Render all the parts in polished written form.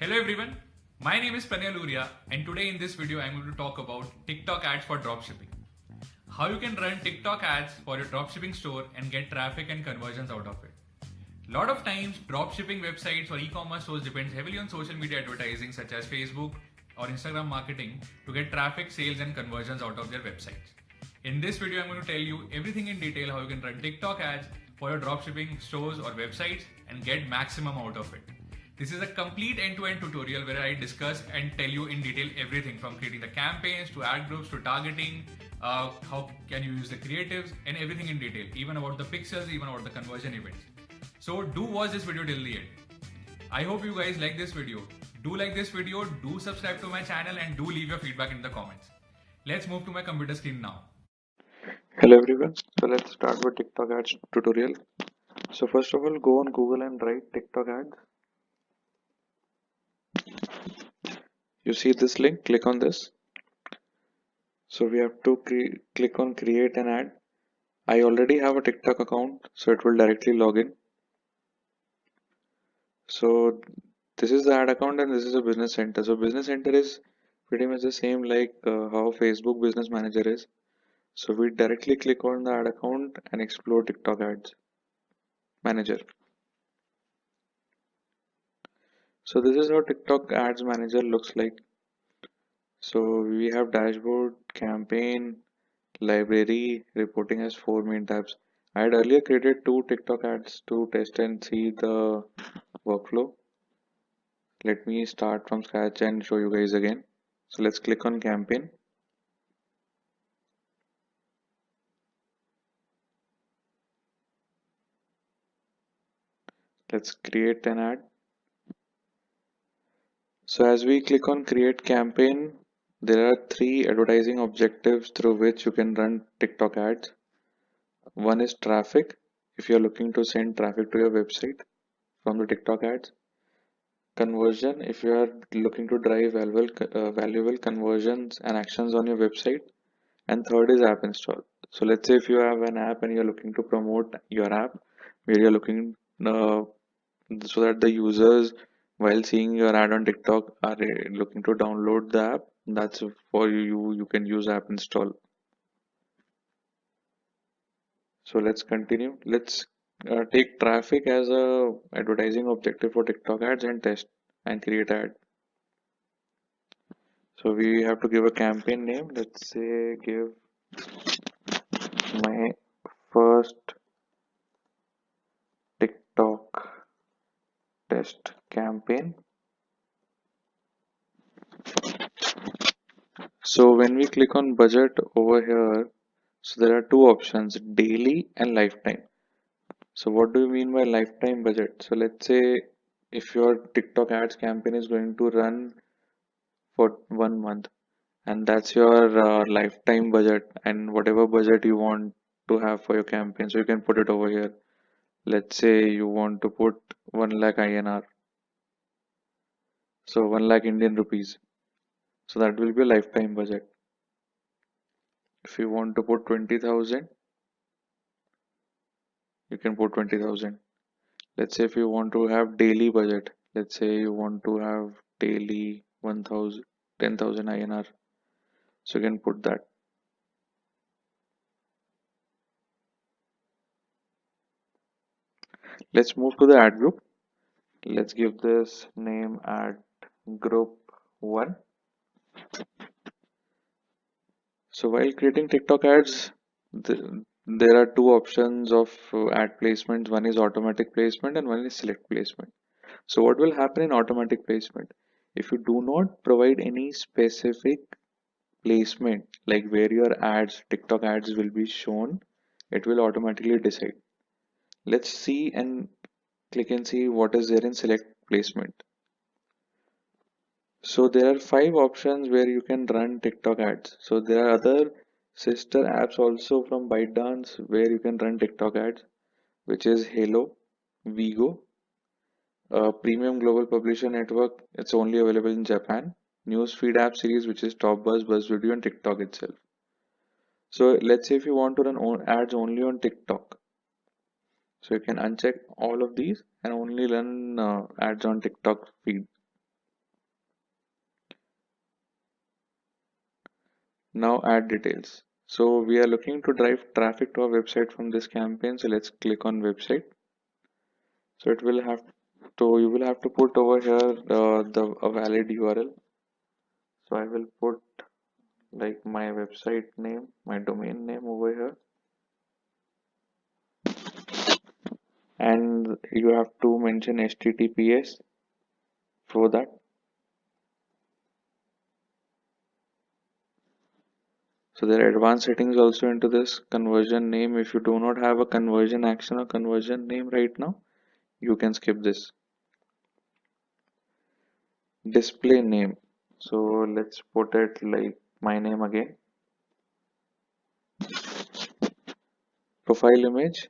Hello everyone, my name is Pranay Aluria and today in this video I'm going to talk about TikTok ads for dropshipping. How you can run TikTok ads for your dropshipping store and get traffic and conversions out of it. Lot of times dropshipping websites or e-commerce stores depends heavily on social media advertising such as Facebook or Instagram marketing to get traffic, sales and conversions out of their websites. In this video I'm going to tell you everything in detail how you can run TikTok ads for your dropshipping stores or websites and get maximum out of it. This is a complete end-to-end tutorial where I discuss and tell you in detail everything from creating the campaigns to ad groups to targeting, how can you use the creatives and everything in detail, even about the pixels, even about the conversion events. So do watch this video till the end. I hope you guys like this video. Do like this video, do subscribe to my channel and do leave your feedback in the comments. Let's move to my computer screen now. Hello everyone. So let's start with TikTok ads tutorial. So first of all, go on Google and write TikTok ads. You see this link, click on this. So we have to click on create an ad. I already have a TikTok account, so it will directly log in. So this is the ad account and this is a business center. So business center is pretty much the same like how Facebook business manager is. So we directly click on the ad account and explore TikTok ads manager. So this is how TikTok ads manager looks like. So we have dashboard, campaign, library, reporting as four main tabs. I had earlier created two TikTok ads to test and see the workflow. Let me start from scratch and show you guys again. So let's click on campaign. Let's create an ad. So as we click on create campaign, there are three advertising objectives through which you can run TikTok ads. One is traffic, if you're looking to send traffic to your website from the TikTok ads. Conversion, if you are looking to drive valuable conversions and actions on your website. And third is app install. So let's say if you have an app and you're looking to promote your app, where you're looking so that the users, while seeing your ad on TikTok, are looking to download the app. That's for you. You can use app install. So let's continue. Let's take traffic as a advertising objective for TikTok ads and test and create ad. So we have to give a campaign name. Let's say give my first TikTok test campaign. So when we click on budget over here, so there are two options, daily and lifetime. So what do you mean by lifetime budget? So let's say if your TikTok ads campaign is going to run for 1 month and that's your lifetime budget and whatever budget you want to have for your campaign, so you can put it over here. Let's say you want to put 1 lakh INR, so 1 lakh Indian rupees. So that will be a lifetime budget. If you want to put 20,000, you can put 20,000. Let's say if you want to have daily budget, let's say you want to have daily 1,000, 10,000 INR. So you can put that. Let's move to the ad group. Let's give this name ad group 1. So while creating TikTok ads, there are two options of ad placements. One is automatic placement and one is select placement. So what will happen in automatic placement? If you do not provide any specific placement, like where your ads, TikTok ads will be shown, it will automatically decide. Let's see and click and see what is there in select placement. So there are 5 options where you can run TikTok ads. So there are other sister apps also from ByteDance where you can run TikTok ads, which is Halo, Vigo, Premium Global Publisher Network. It's only available in Japan. Newsfeed app series, which is Top Buzz, BuzzVideo, and TikTok itself. So let's say if you want to run ads only on TikTok, so you can uncheck all of these and only run ads on TikTok feed. Now add details. So we are looking to drive traffic to our website from this campaign. So let's click on website. So it will have to, you will have to put over here a valid URL. So I will put like my website name, my domain name over here. And you have to mention HTTPS for that. So there are advanced settings also into this conversion name. If you do not have a conversion action or conversion name right now, you can skip this. Display name. So let's put it like my name again. Profile image.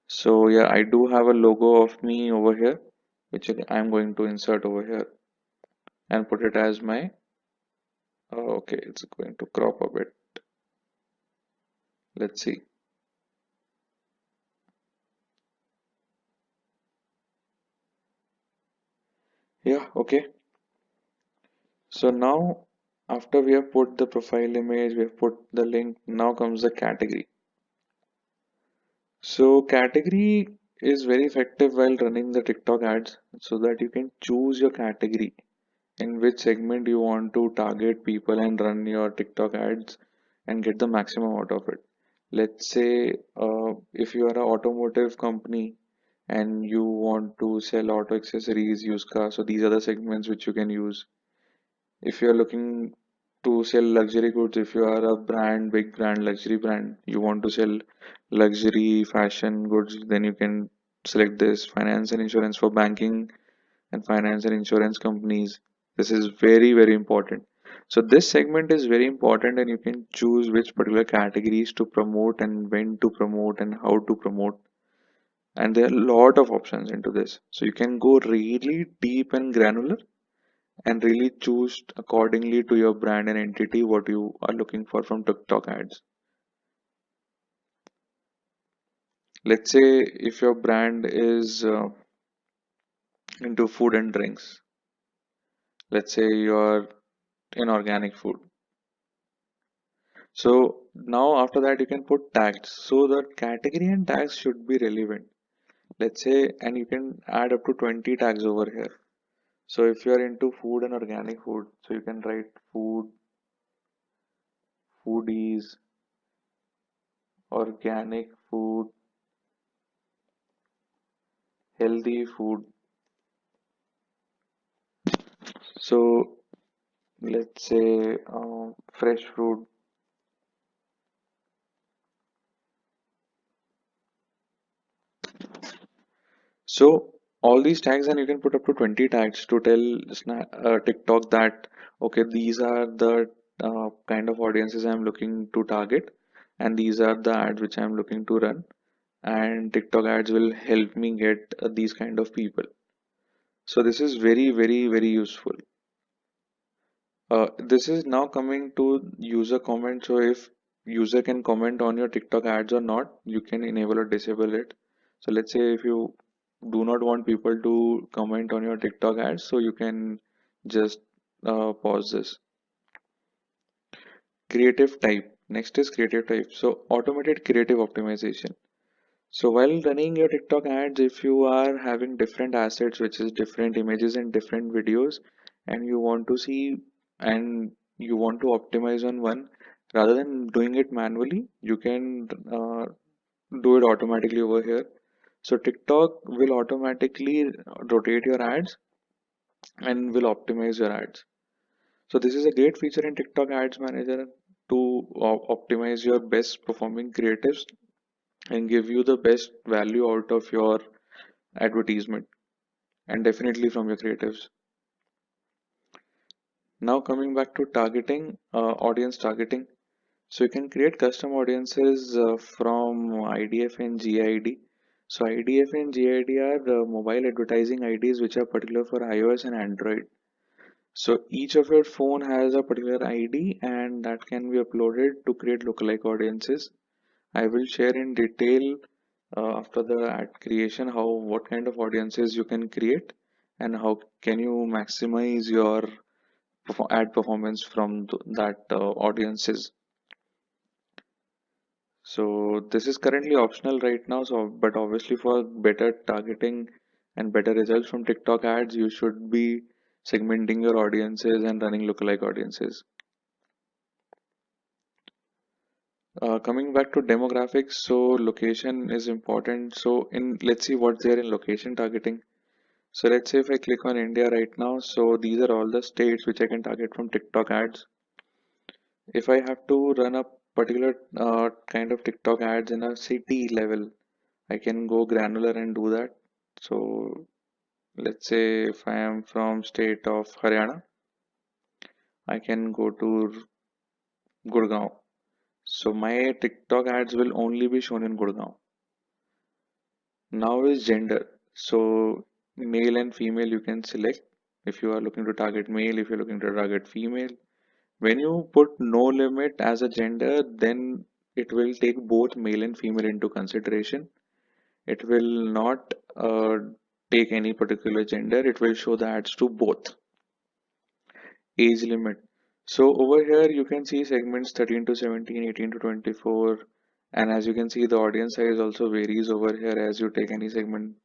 So yeah, I do have a logo of me over here, which I'm going to insert over here and put it as my, okay, it's going to crop a bit. Let's see. Yeah, okay. So now after we have put the profile image, we have put the link, now comes the category. So category is very effective while running the TikTok ads so that you can choose your category in which segment you want to target people and run your TikTok ads and get the maximum out of it. Let's say if you are an automotive company and you want to sell auto accessories, used cars, so these are the segments which you can use. If you are looking to sell luxury goods, if you are a brand, big brand, luxury brand, you want to sell luxury fashion goods, then you can select this. Finance and insurance for banking and finance and insurance companies. This is very, very important. So this segment is very important and you can choose which particular categories to promote and when to promote and how to promote. And there are a lot of options into this. So you can go really deep and granular and really choose accordingly to your brand and entity what you are looking for from TikTok ads. Let's say if your brand is into food and drinks, let's say you're in organic food. So now after that you can put tags. So the category and tags should be relevant. Let's say, and you can add up to 20 tags over here. So if you are into food and organic food, so you can write food, foodies, organic food, healthy food. So let's say fresh fruit. So all these tags, and you can put up to 20 tags to tell TikTok that okay, these are the kind of audiences I'm looking to target, and these are the ads which I'm looking to run, and TikTok ads will help me get these kind of people. So this is very, very, very useful. This is now coming to user comment. So if user can comment on your TikTok ads or not, you can enable or disable it. So let's say if you do not want people to comment on your TikTok ads, so you can just pause this. Creative type. Next is creative type. So automated creative optimization. So while running your TikTok ads, if you are having different assets, which is different images and different videos, and you want to see and you want to optimize on one, rather than doing it manually, you can do it automatically over here. So TikTok will automatically rotate your ads and will optimize your ads. So this is a great feature in TikTok Ads Manager to optimize your best performing creatives and give you the best value out of your advertisement and definitely from your creatives. Now coming back to targeting, audience targeting. So you can create custom audiences from IDF and GID. So IDF and GID are mobile advertising IDs which are particular for iOS and Android. So each of your phone has a particular ID and that can be uploaded to create lookalike audiences. I will share in detail after the ad creation how what kind of audiences you can create and how can you maximize your ad performance from that audiences. So this is currently optional right now. So, but obviously for better targeting and better results from TikTok ads, you should be segmenting your audiences and running lookalike audiences. Coming back to demographics, so location is important. So in let's see what's there in location targeting. So let's say if I click on India right now, so these are all the states which I can target from TikTok ads. If I have to run a particular kind of TikTok ads in a city level, I can go granular and do that. So let's say if I am from state of Haryana, I can go to Gurgaon. So my TikTok ads will only be shown in Gurgaon. Now is gender. So male and female you can select if you are looking to target male, if you're looking to target female. When you put no limit as a gender, then it will take both male and female into consideration. It will not take any particular gender. It will show the ads to both. Age limit. So over here you can see segments 13 to 17, 18 to 24, and as you can see the audience size also varies over here as you take any segment.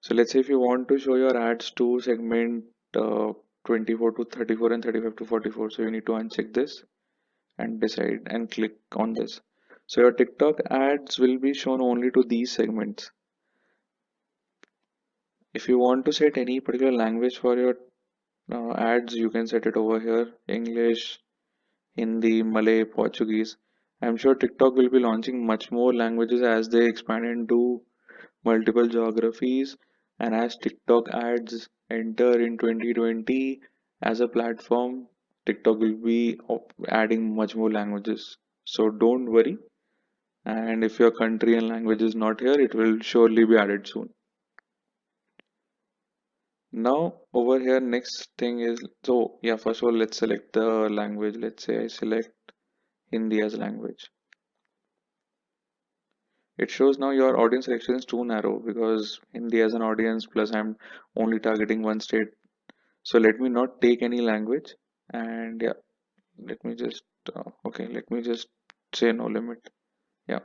So let's say if you want to show your ads to segment 24 to 34 and 35 to 44, so you need to uncheck this and decide and click on this. So your TikTok ads will be shown only to these segments. If you want to set any particular language for your ads, you can set it over here: English, Hindi, Malay, Portuguese. I'm sure TikTok will be launching much more languages as they expand into multiple geographies, and as TikTok ads enter in 2020 as a platform, TikTok will be adding much more languages. So don't worry. And if your country and language is not here, it will surely be added soon. Now over here, next thing is, so yeah, first of all, let's select the language. Let's say I select Hindi as language. It shows now your audience selection is too narrow because Hindi as an audience plus I'm only targeting one state. So let me not take any language, and yeah, let me just okay, let me just say no limit. Yeah,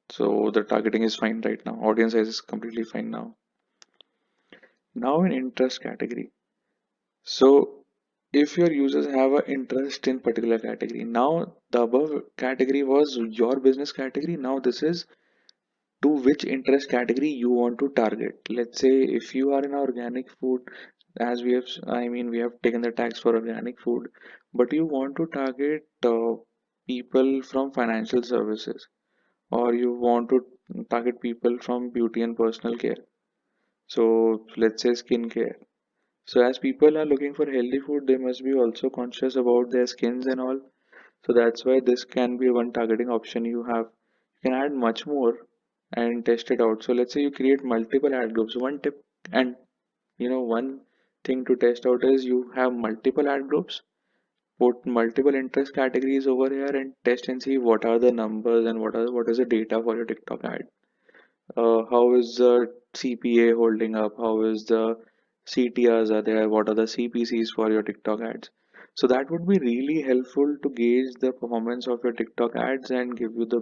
so the targeting is fine right now. Audience size is completely fine now. Now in interest category. So if your users have an interest in particular category, now the above category was your business category. Now this is to which interest category you want to target. Let's say if you are in organic food, as we have, I mean, we have taken the tags for organic food, but you want to target people from financial services, or you want to target people from beauty and personal care. So let's say skincare. So as people are looking for healthy food, they must be also conscious about their skins and all. So that's why this can be one targeting option you have. You can add much more and test it out. So let's say you create multiple ad groups. One tip and one thing to test out is you have multiple ad groups, put multiple interest categories over here and test and see what are the numbers and what is the data for your TikTok ad. How is the CPA holding up? How is the CTRs are there? What are the CPCs for your TikTok ads? So that would be really helpful to gauge the performance of your TikTok ads and give you the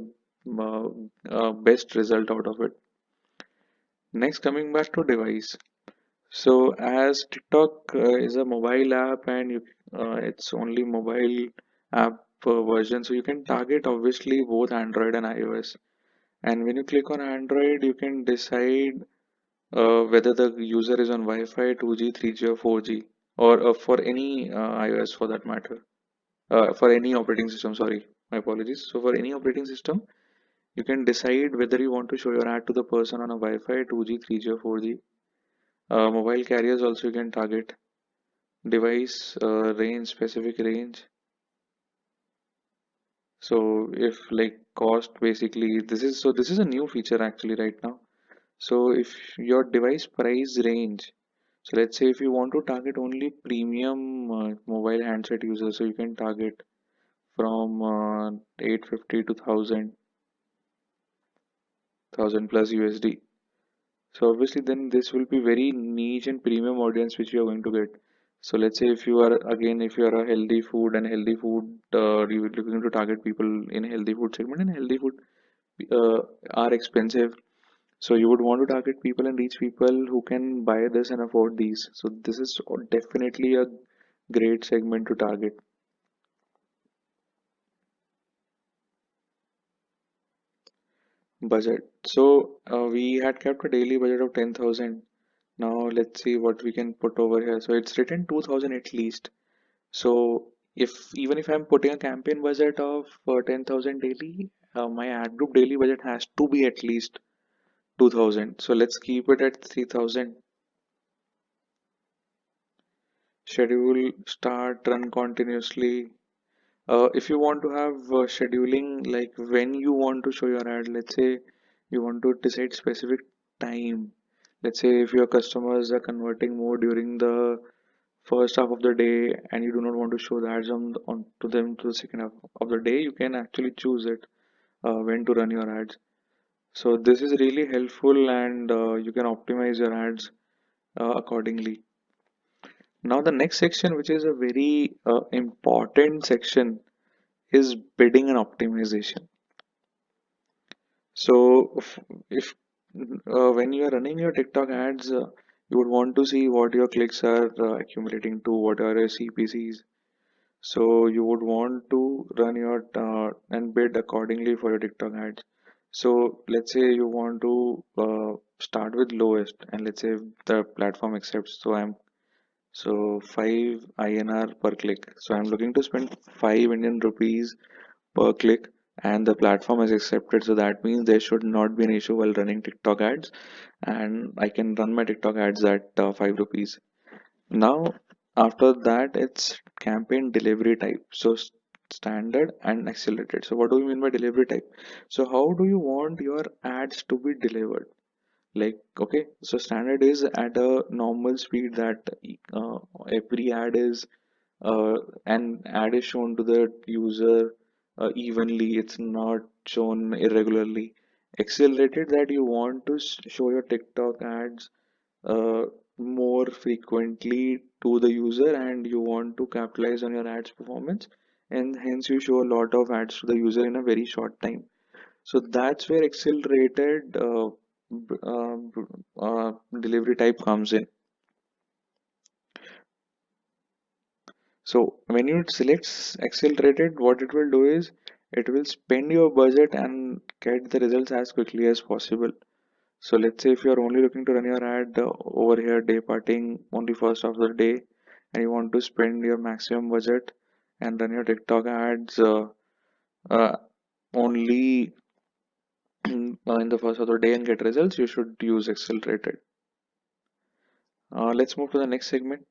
best result out of it. Next, coming back to device. So as TikTok is a mobile app and it's only mobile app version, so you can target obviously both Android and iOS. And when you click on Android, you can decide whether the user is on Wi-Fi, 2G, 3G, or 4G, or for any iOS for that matter. For any operating system, sorry, my apologies. So for any operating system, you can decide whether you want to show your ad to the person on a Wi-Fi, 2G, 3G, or 4G. Mobile carriers also you can target. Device range, specific range. So if like cost, basically this is a new feature actually right now. So if your device price range, so let's say if you want to target only premium mobile handset users, so you can target from 850 to 1000 plus USD. So obviously then this will be very niche and premium audience which you are going to get. So let's say if you are again, if you are a healthy food and healthy food, you're looking to target people in healthy food segment, and healthy food uh, are expensive. So you would want to target people and reach people who can buy this and afford these. So this is definitely a great segment to target. Budget. So we had kept a daily budget of 10,000. Now let's see what we can put over here. So it's written 2,000 at least. So if even if I'm putting a campaign budget of 10,000 daily, my ad group daily budget has to be at least 2,000. So let's keep it at 3,000. Schedule, start, run continuously. If you want to have scheduling, like when you want to show your ad, let's say you want to decide specific time. Let's say if your customers are converting more during the first half of the day and you do not want to show the ads on to them to the second half of the day, you can actually choose it when to run your ads. So this is really helpful, and you can optimize your ads accordingly. Now the next section, which is a very important section, is bidding and optimization. So if when you are running your TikTok ads, you would want to see what your clicks are accumulating to, what are your CPCs. So you would want to run your and bid accordingly for your TikTok ads. So let's say you want to start with lowest, and let's say if the platform accepts. So 5 INR per click. So I'm looking to spend 5 Indian rupees per click, and the platform has accepted. So that means there should not be an issue while running TikTok ads, and I can run my TikTok ads at 5 rupees. Now, after that, it's campaign delivery type. So standard and accelerated. So what do you mean by delivery type? So how do you want your ads to be delivered? Like, okay, so standard is at a normal speed that uh, every ad is an ad is shown to the user evenly, it's not shown irregularly. Accelerated, that you want to show your TikTok ads uh, more frequently to the user, and you want to capitalize on your ads performance, and hence you show a lot of ads to the user in a very short time. So that's where accelerated b- uh, b- delivery type comes in. So when you select accelerated, what it will do is it will spend your budget and get the results as quickly as possible. So let's say if you are only looking to run your ad over here day parting only first of the day, and you want to spend your maximum budget and run your TikTok ads uh, only in the first of the day and get results, you should use accelerated. Let's move to the next segment.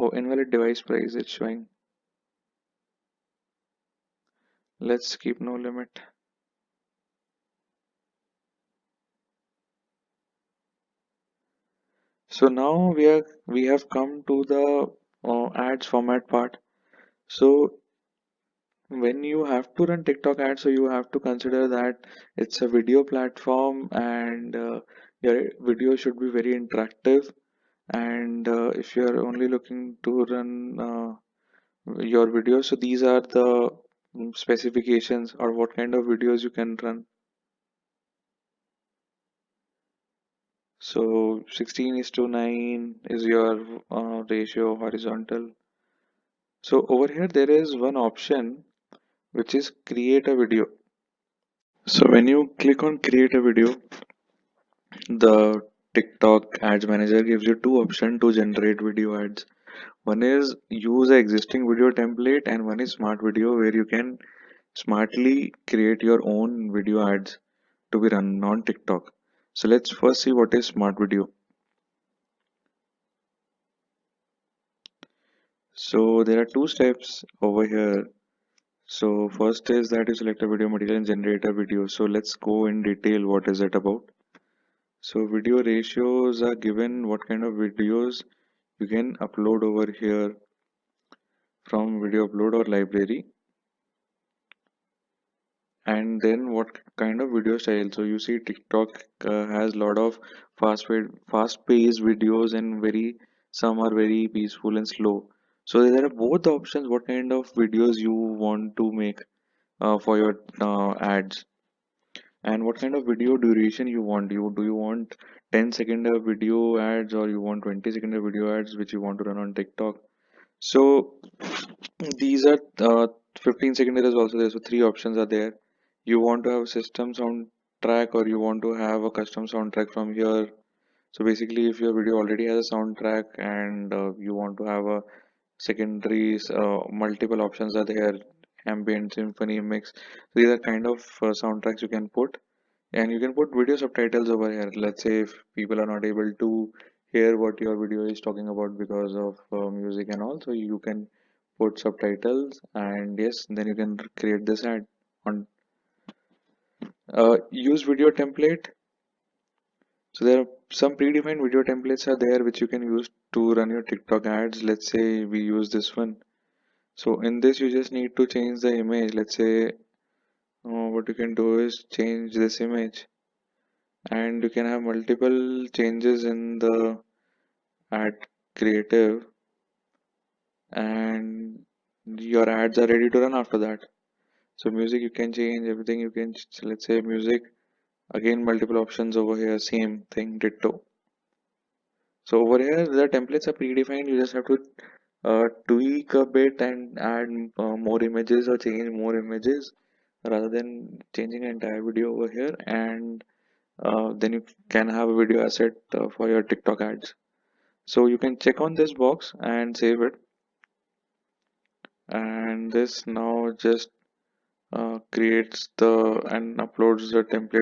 Oh, invalid device price it's showing. Let's keep no limit. So now we have come to the ads format part. So when you have to run TikTok ads, so you have to consider that it's a video platform, and your video should be very interactive. And if you are only looking to run your videos, so these are the specifications or what kind of videos you can run. So 16:9 is your ratio horizontal. So over here there is one option which is create a video. So when you click on create a video, the TikTok ads manager gives you two options to generate video ads. One is use a existing video template, and one is smart video, where you can smartly create your own video ads to be run on TikTok. So let's first see what is smart video. So there are two steps over here. So first is that you select a video material and generate a video. So let's go in detail what is it about. So video ratios are given what kind of videos you can upload over here from video upload or library. and then what kind of video style. So you see TikTok has a lot of fast paced videos, and very some are very peaceful and slow. So there are both options what kind of videos you want to make for your ads, and what kind of video duration you want. You want 10-second video ads, or you want 20-second video ads which you want to run on TikTok. So these are 15-second is also there. So three options are there. You want to have a system soundtrack, or you want to have a custom soundtrack from here. So basically, if your video already has a soundtrack, and you want to have a secondaries, multiple options are there: ambient, symphony, mix. So these are kind of soundtracks you can put, and you can put video subtitles over here. Let's say if people are not able to hear what your video is talking about because of music and all, so you can put subtitles, and yes, then you can create this ad on use video template. So there are some predefined video templates are there which you can use to run your TikTok ads. Let's say we use this one. So in this you just need to change the image. Let's say what you can do is change this image, and you can have multiple changes in the ad creative, and your ads are ready to run after that. So music you can change everything. You can let's say music, again multiple options over here, same thing, ditto. So over here the templates are predefined. You just have to tweak a bit and add more images, or change more images, rather than changing an entire video over here. And then you can have a video asset for your TikTok ads. So you can check on this box and save it, and this now just creates the and uploads the template.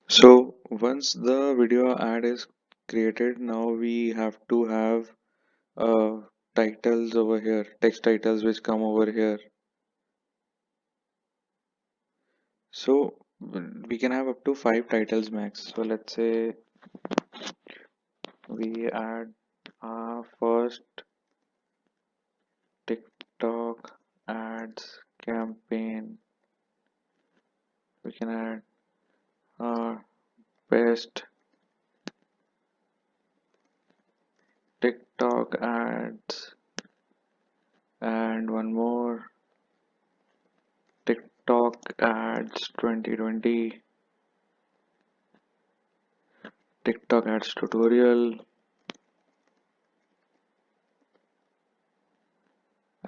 So once the video ad is created, now we have to have uh, titles over here, text titles which come over here. So we can have up to 5 titles max. So let's say we add first TikTok ads campaign. We can add best TikTok ads, and one more TikTok ads 2020, TikTok ads tutorial,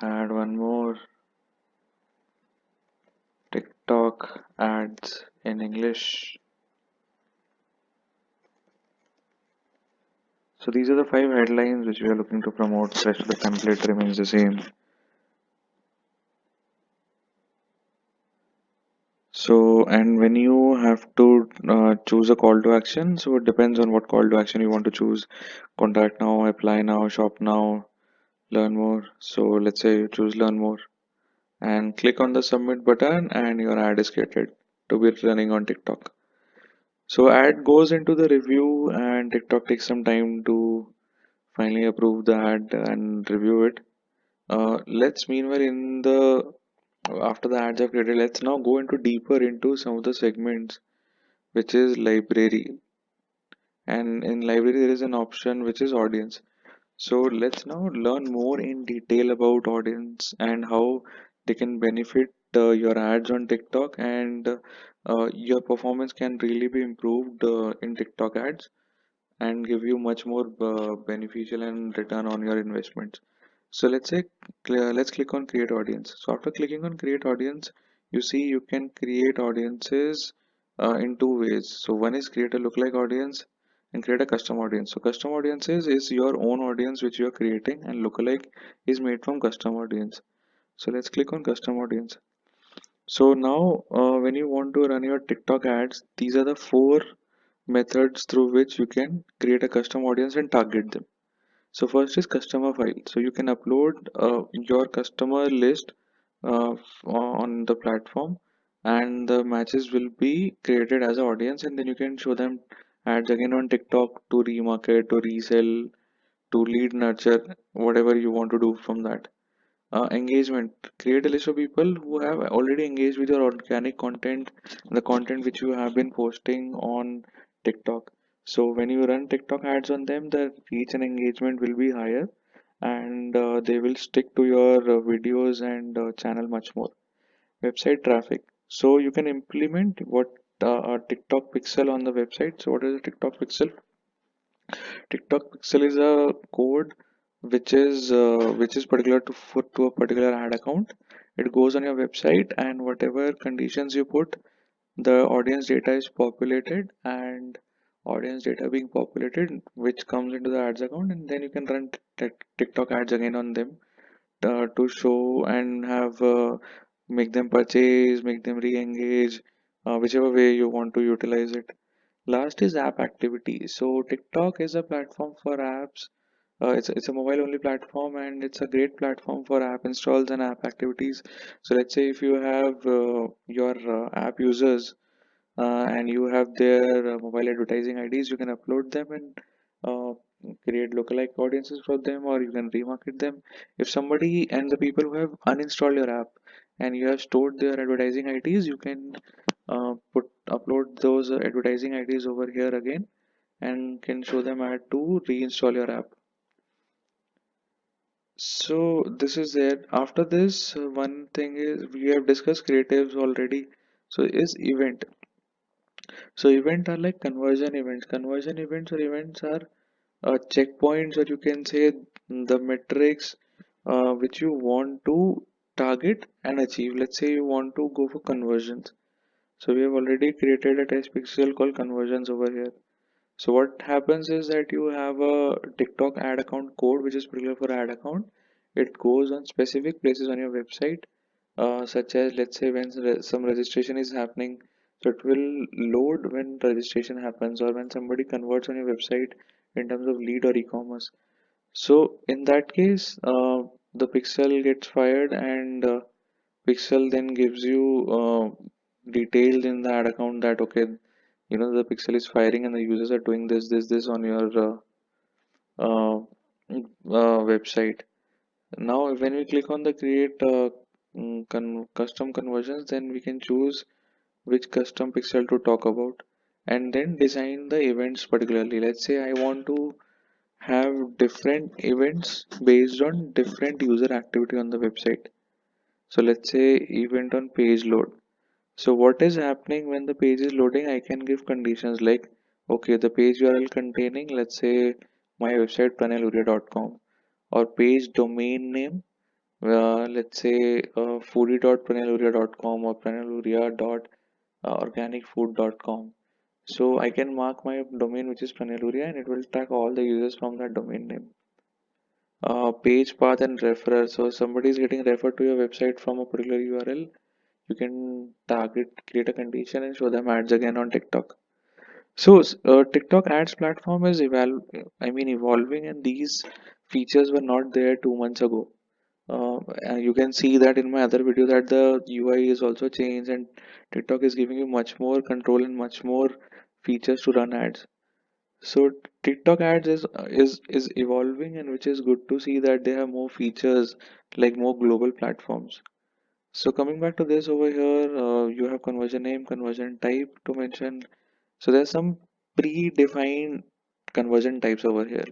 add one more TikTok ads in English. So these are the 5 headlines which we are looking to promote. The rest of the template remains the same. So, and when you have to choose a call to action, so it depends on what call to action you want to choose. Contact now, apply now, shop now, learn more. So let's say you choose learn more, and click on the submit button, and your ad is created to be running on TikTok. So ad goes into the review, and TikTok takes some time to finally approve the ad and review it. Let's meanwhile in the after the ads are created, let's now go into deeper into some of the segments, which is library. And in library there is an option which is audience. So let's now learn more in detail about audience and how they can benefit your ads on TikTok, and your performance can really be improved in TikTok ads, and give you much more beneficial and return on your investments. So let's say let's click on create audience. So after clicking on create audience, you see you can create audiences in 2 ways. So one is create a lookalike audience and create a custom audience. So custom audiences is your own audience which you are creating, and lookalike is made from custom audience. So let's click on custom audience. So now when you want to run your TikTok ads, these are the 4 methods through which you can create a custom audience and target them. So first is customer file. So you can upload your customer list on the platform, and the matches will be created as an audience, and then you can show them ads again on TikTok to remarket, to resell, to lead nurture, whatever you want to do from that. Engagement. Create a list of people who have already engaged with your organic content, the content which you have been posting on TikTok. So when you run TikTok ads on them, the reach and engagement will be higher, and they will stick to your videos and channel much more. Website traffic. So you can implement what a TikTok pixel on the website. So what is a TikTok pixel? TikTok pixel is a code which is particular to a particular ad account. It goes on your website, and whatever conditions you put, the audience data is populated, and audience data being populated, which comes into the ads account, and then you can run TikTok ads again on them to show and have make them purchase, make them re-engage, whichever way you want to utilize it. Last is app activity. So TikTok is a platform for apps. It's a mobile only platform, and it's a great platform for app installs and app activities. So let's say if you have your app users and you have their mobile advertising IDs, you can upload them and uh, create lookalike audiences for them, or you can remarket them. If somebody and the people who have uninstalled your app and you have stored their advertising IDs, you can put upload those advertising IDs over here again and can show them ad to reinstall your app. So this is there. After this, one thing is we have discussed creatives already. So is event. So event are like conversion events. Conversion events or events are checkpoints, or you can say the metrics which you want to target and achieve. Let's say you want to go for conversions. So we have already created a test pixel called conversions over here. So what happens is that you have a TikTok ad account code which is particular for ad account. It goes on specific places on your website, such as let's say when some registration is happening. So it will load when registration happens or when somebody converts on your website in terms of lead or e-commerce. So in that case, the pixel gets fired, and pixel then gives you details in the ad account that okay, the pixel is firing and the users are doing this on your uh, website. Now when we click on the create custom conversions, then we can choose which custom pixel to talk about, and then design the events particularly. Let's say I want to have different events based on different user activity on the website. So let's say event on page load. So what is happening when the page is loading? I can give conditions like, okay, the page URL containing, let's say, my website pranayluria.com, or page domain name, let's say foodie.pranayluria.com or pranayluria.organicfood.com. So I can mark my domain which is Pranayluria, and it will track all the users from that domain name. Page path and referrer. So somebody is getting referred to your website from a particular URL. You can target, create a condition, and show them ads again on TikTok. So TikTok ads platform is evolving, and these features were not there 2 months ago. And you can see that in my other video that the UI is also changed, and TikTok is giving you much more control and much more features to run ads. So TikTok ads is evolving, and which is good to see that they have more features like more global platforms. So coming back to this over here, you have conversion name, conversion type to mention. So there's some predefined conversion types over here.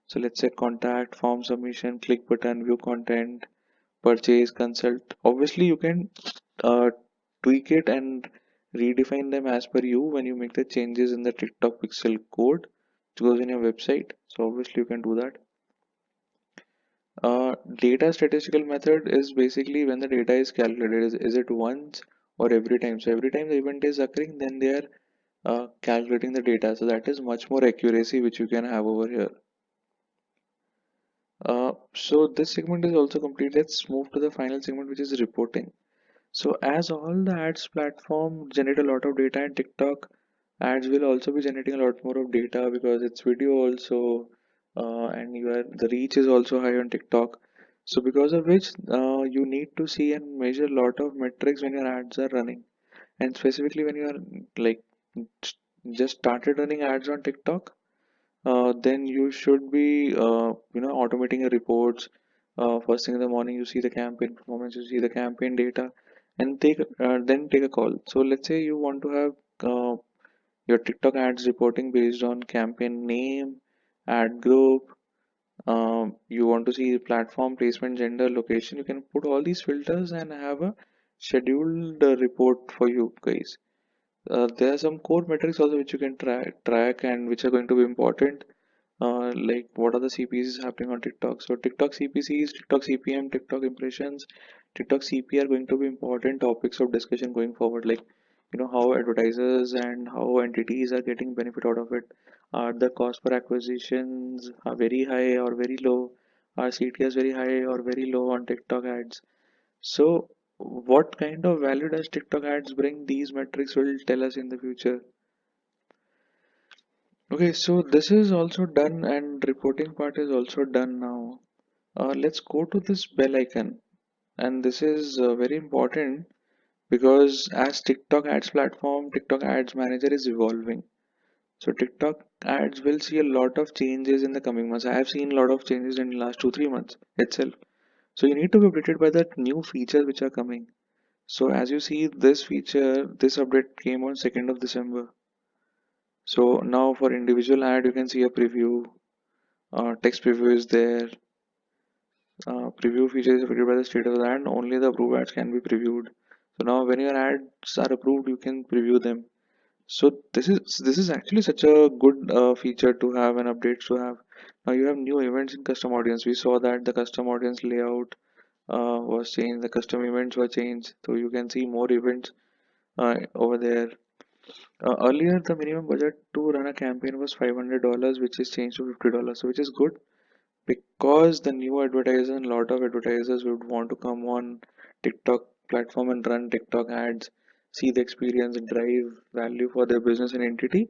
So let's say contact, form submission, click button, view content, purchase, consult. Obviously, you can uh, tweak it and redefine them as per you when you make the changes in the TikTok pixel code which goes in your website. So obviously, you can do that. Data statistical method is basically when the data is calculated. Is it once or every time? So every time the event is occurring, then they are calculating the data. So that is much more accuracy which you can have over here. So this segment is also complete. Let's move to the final segment, which is reporting. So as all the ads platform generate a lot of data, and TikTok ads will also be generating a lot more of data because it's video also, and the reach is also high on TikTok. So because of which, you need to see and measure a lot of metrics when your ads are running, and specifically when you are like just started running ads on TikTok, then you should be automating your reports, First thing in the morning, you see the campaign performance, you see the campaign data, and then take a call. So let's say you want to have your TikTok ads reporting based on campaign name, ad group. You want to see platform placement, gender, location. You can put all these filters and have a scheduled report for you guys. There are some core metrics also which you can track and which are going to be important. Like what are the CPCs happening on TikTok? So TikTok CPCs, TikTok CPM, TikTok impressions, TikTok CP are going to be important topics of discussion going forward. Like how advertisers and how entities are getting benefit out of it. Are the cost per acquisitions are very high or very low? Are CTRs very high or very low on TikTok ads? So what kind of value does TikTok ads bring? These metrics will tell us in the future. Okay, so this is also done and reporting part is also done now. Let's go to this bell icon, and this is very important because as TikTok ads platform, TikTok ads manager is evolving. So TikTok ads will see a lot of changes in the coming months. I have seen a lot of changes in the last 2-3 months itself. So you need to be updated by the new features which are coming. So as you see this feature, this update came on 2nd of December. So now for individual ad, you can see a preview. Text preview is there. Preview feature is affected by the state of the ad. Only the approved ads can be previewed. So now when your ads are approved, you can preview them. So this is actually such a good feature to have and updates to have. Now you have new events in custom audience. We saw that the custom audience layout was changed. The custom events were changed. So you can see more events over there. Earlier, the minimum budget to run a campaign was $500, which is changed to $50, so which is good because the new advertisers and a lot of advertisers would want to come on TikTok platform and run TikTok ads, see the experience, drive value for their business and entity.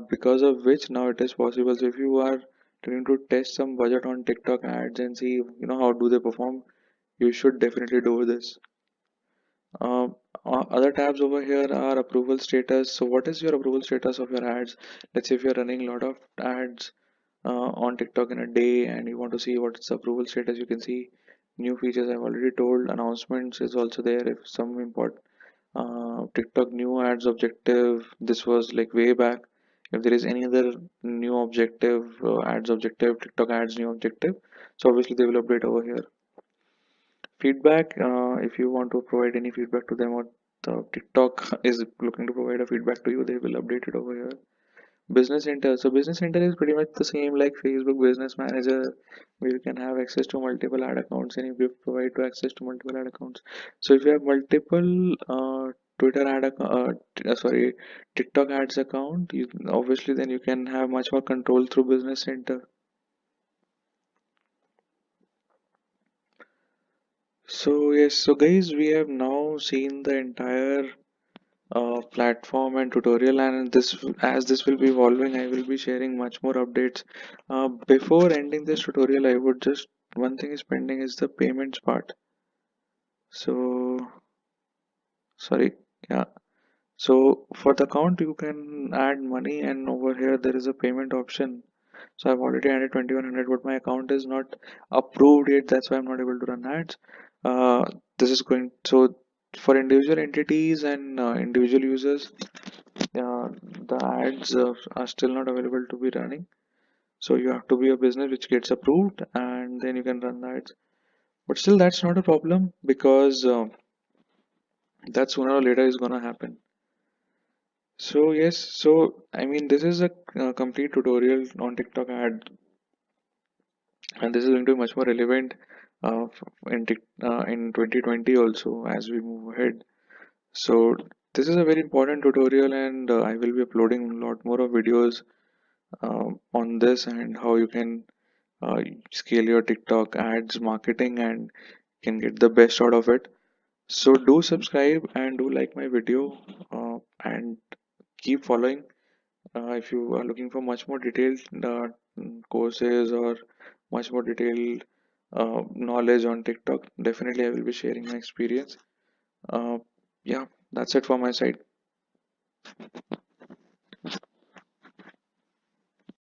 Because of which now it is possible. So if you are trying to test some budget on TikTok ads and see how do they perform, you should definitely do this. Other tabs over here are approval status. So what is your approval status of your ads? Let's say if you're running a lot of ads on TikTok in a day and you want to see what's the approval status, you can see new features. I've already told announcements is also there. If some import TikTok new ads objective, this was like way back. If there is any other new objective, ads objective, TikTok ads new objective, so obviously they will update over here. Feedback, if you want to provide any feedback to them or the TikTok is looking to provide a feedback to you, they will update it over here. Business Center. So Business Center is pretty much the same like Facebook Business Manager, where you can have access to multiple ad accounts and you give provide to access to multiple ad accounts. So if you have multiple Twitter ad sorry, TikTok ads account, you obviously then you can have much more control through Business Center. So yes, so guys, we have now seen the entire platform and tutorial, and this as this will be evolving, I will be sharing much more updates. Before ending this tutorial, I would just one thing is pending is the payments part. So sorry, yeah. So for the account you can add money, and over here there is a payment option. So I've already added 2100, but my account is not approved yet. That's why I'm not able to run ads. This is going so for individual entities and individual users, the ads are still not available to be running. So you have to be a business which gets approved, and then you can run the ads. But still, that's not a problem because that sooner or later is gonna happen. So yes, so I mean this is a complete tutorial on TikTok ad, and this is going to be much more relevant in 2020 also as we move ahead. So this is a very important tutorial, and I will be uploading a lot more of videos on this and how you can scale your TikTok ads marketing and can get the best out of it. So do subscribe and do like my video and keep following. If you are looking for much more detailed courses or much more detailed knowledge on TikTok, definitely I will be sharing my experience. Uh, yeah, that's it for my side.